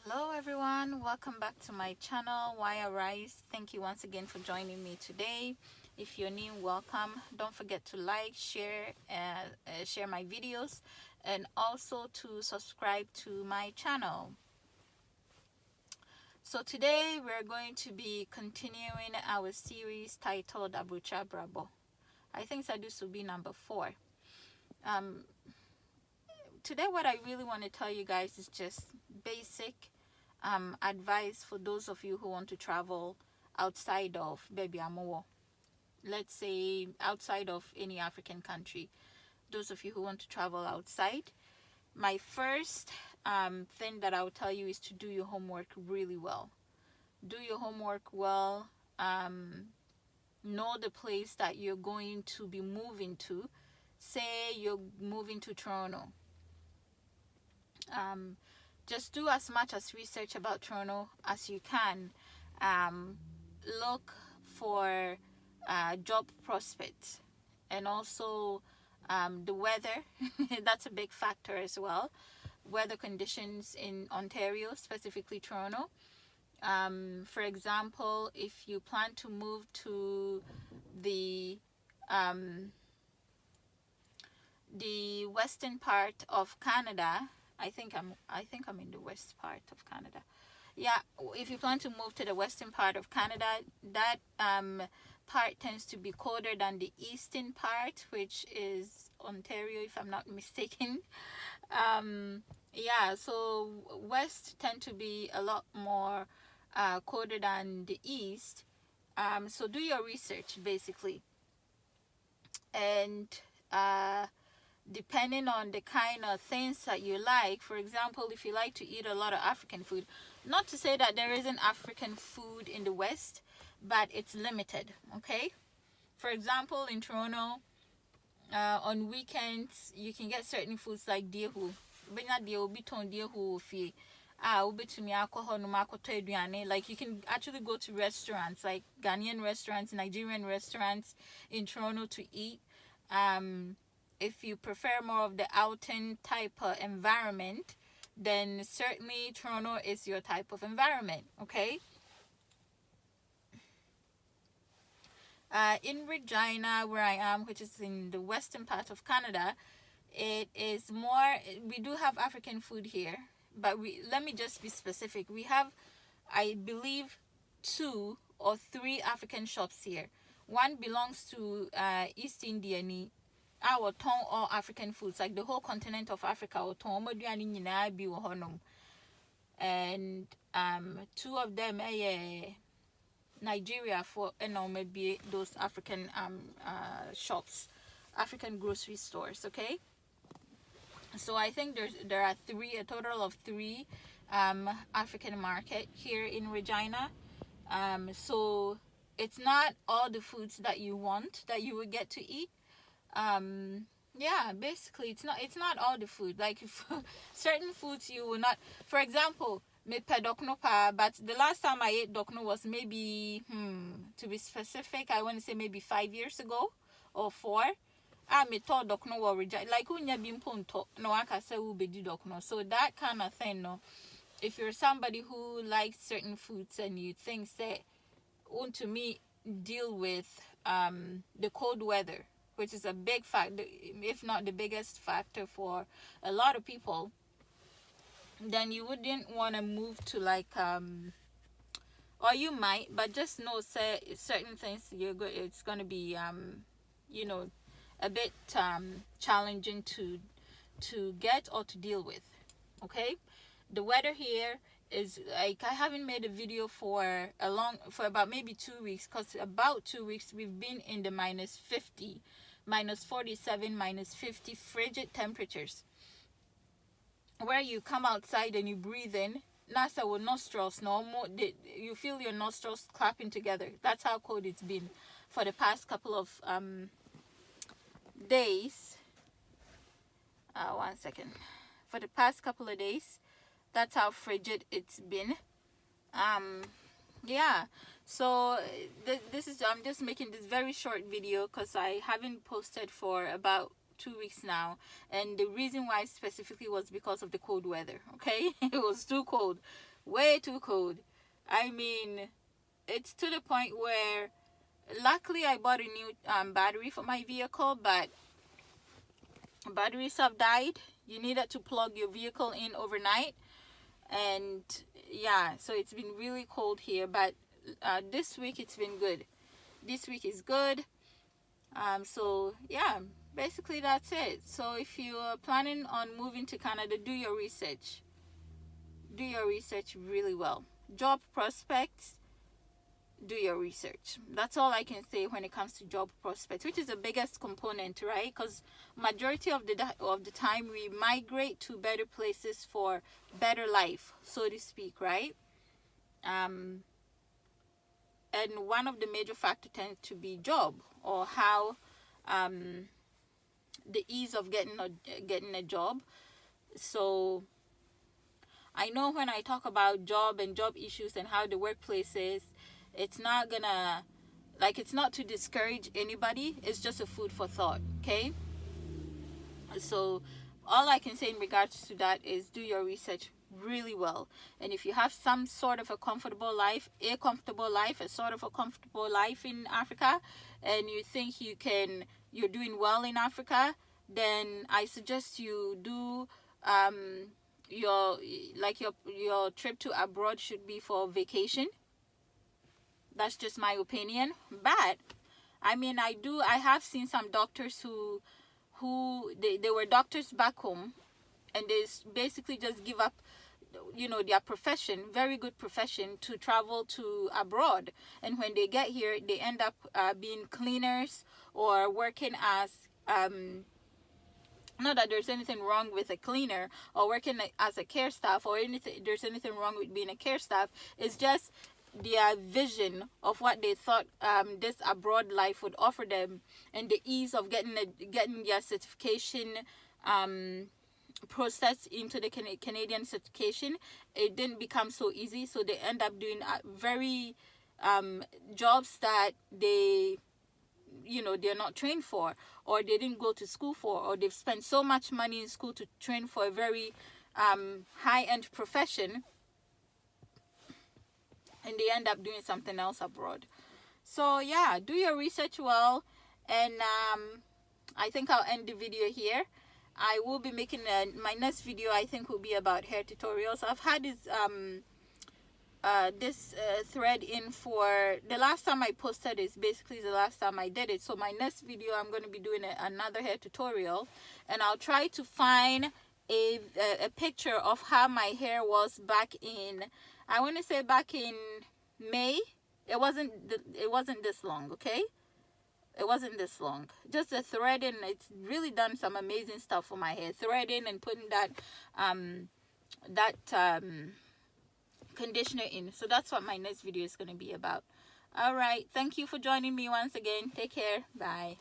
Hello everyone, welcome back to my channel Why Arise. Thank you once again for joining me today. If you're new, welcome. Don't forget to like, share my videos, and also to subscribe to my channel. So today we're going to be continuing our series titled Abrokyire Abrabo. I think this will be number 4. Today what I really want to tell you guys is just basic advice for those of you who want to travel outside of Baby Amowo. Let's say outside of any African country. Those of you who want to travel outside, my first thing that I will tell you is to do your homework really well. Do your homework well. Know the place that you're going to be moving to. Say you're moving to Toronto. Just do as much as research about Toronto as you can. Look for job prospects, and also the weather. That's a big factor as well. Weather conditions in Ontario, specifically Toronto. For example, if you plan to move to the western part of Canada, I think I'm in the west part of Canada. Yeah, if you plan to move to the western part of Canada, that part tends to be colder than the eastern part, which is Ontario, if I'm not mistaken. Yeah, so west tend to be a lot more colder than the east. So do your research basically, and depending on the kind of things that you like. For example, if you like to eat a lot of African food, not to say that there isn't African food in the West, but it's limited, okay? For example, in Toronto, on weekends, you can get certain foods like dehu. Like you can actually go to restaurants like Ghanaian restaurants, Nigerian restaurants in Toronto to eat. If you prefer more of the outing type of environment, then certainly Toronto is your type of environment, okay? In Regina, where I am, which is in the western part of Canada, it is more, we do have African food here, but let me just be specific. We have, I believe, 2 or 3 African shops here. One belongs to East Indian, our ton all African foods, like the whole continent of Africa, or ton and 2 of them Nigeria, for maybe those African shops, African grocery stores, okay? So I think there are a total of 3 African market here in Regina. So it's not all the foods that you want that you would get to eat. Yeah, basically it's not all the food. Like if certain foods you will not, for example, me pe dokno pa, but the last time I ate dokno was maybe to be specific, I want to say maybe 5 years ago or 4. Me thought dokno were reject, like unya bimpunto no aka say we be dokno. So that kind of thing, no. If you're somebody who likes certain foods and you think say want to me deal with the cold weather, which is a big factor, if not the biggest factor for a lot of people, then you wouldn't want to move to like or you might, but just know say certain things it's going to be you know, a bit challenging to get or to deal with, okay? The weather here is like, I haven't made a video for about maybe 2 weeks, because about 2 weeks we've been in the -50, -47, -50 frigid temperatures, where you come outside and you breathe in, nasa with nostrils, you feel your nostrils clapping together. That's how cold it's been for the past couple of days. 1 second. For the past couple of days, that's how frigid it's been. Yeah, so this is, I'm just making this very short video because I haven't posted for about 2 weeks now, and the reason why specifically was because of the cold weather, okay? It was too cold. way too cold. I mean, it's to the point where, luckily I bought a new battery for my vehicle, but batteries have died. You needed to plug your vehicle in overnight, and yeah, so it's been really cold here. But this week it's been good. This week is good. So yeah, basically that's it. So if you are planning on moving to Canada, do your research. Do your research really well. Job prospects, do your research. That's all I can say when it comes to job prospects, which is the biggest component, right? Because majority of the time we migrate to better places for better life, so to speak, right? And one of the major factors tends to be job, or how the ease of getting a job. So I know when I talk about job and job issues and how the workplace is, it's not to discourage anybody. It's just a food for thought, okay? So all I can say in regards to that is do your research really well. And if you have some sort of a comfortable life in Africa, and you think you're doing well in Africa, then I suggest you do your trip to abroad should be for vacation. That's just my opinion. But I mean, I have seen some doctors who they were doctors back home, and they basically just give up their profession, very good profession, to travel to abroad. And when they get here, they end up being cleaners or working as not that there's anything wrong with a cleaner or working as a care staff, or there's anything wrong with being a care staff. It's just their vision of what they thought this abroad life would offer them, and the ease of getting their certification process into the Canadian certification. It didn't become so easy, so they end up doing very jobs that they're not trained for, or they didn't go to school for, or they've spent so much money in school to train for a very high-end profession, and they end up doing something else abroad. So yeah, do your research well, and I think I'll end the video here. I will be making my next video, I think, will be about hair tutorials. I've had this thread in for the last time I posted is basically the last time I did it. So my next video, I'm going to be doing another hair tutorial, and I'll try to find a picture of how my hair was back in, I want to say back in May. It wasn't this long, okay? It wasn't this long. Just the threading, it's really done some amazing stuff for my hair. Threading and putting that conditioner in. So that's what my next video is going to be about. All right. Thank you for joining me once again. Take care. Bye.